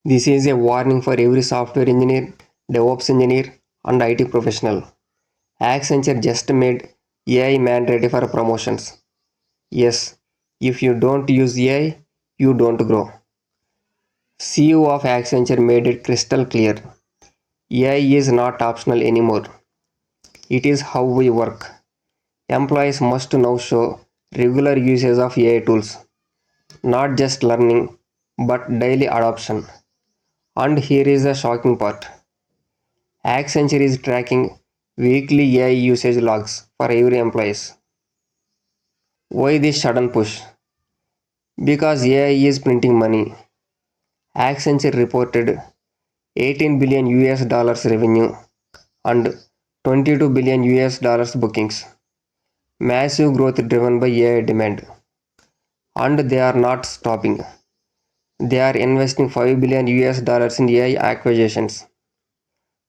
This is a warning for every software engineer, DevOps engineer, and IT professional. Accenture just made AI mandatory for promotions. Yes, if you don't use AI, you don't grow. CEO of Accenture made it crystal clear. AI is not optional anymore. It is how we work. Employees must now show regular usage of AI tools, not just learning, but daily adoption. And here is the shocking part. Accenture is tracking weekly AI usage logs for every employee. Why this sudden push? Because AI is printing money. Accenture reported 18 billion US dollars revenue and 22 billion US dollars bookings. Massive growth driven by AI demand. And they are not stopping. They are investing 5 billion US dollars in AI acquisitions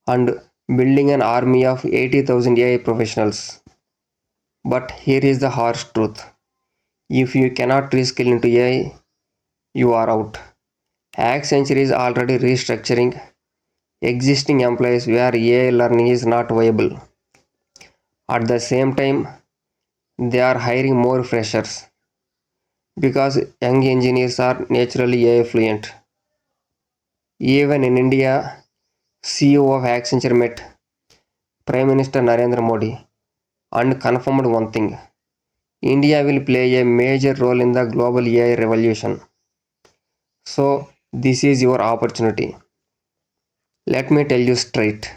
and building an army of 80,000 AI professionals. But here is the harsh truth. If you cannot reskill into AI, you are out. Accenture is already restructuring existing employees where AI learning is not viable. At the same time, they are hiring more freshers because young engineers are naturally AI fluent. Even in India, CEO of Accenture met Prime Minister Narendra Modi and confirmed one thing: India will play a major role in the global AI revolution. So, this is your opportunity. Let me tell you straight.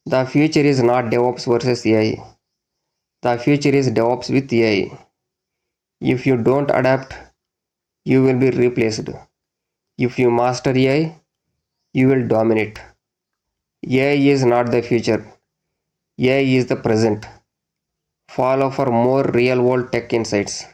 The future is not DevOps versus AI. The future is DevOps with AI. If you don't adapt, you will be replaced. If you master AI, you will dominate. AI is not the future. AI is the present. Follow for more real world tech insights.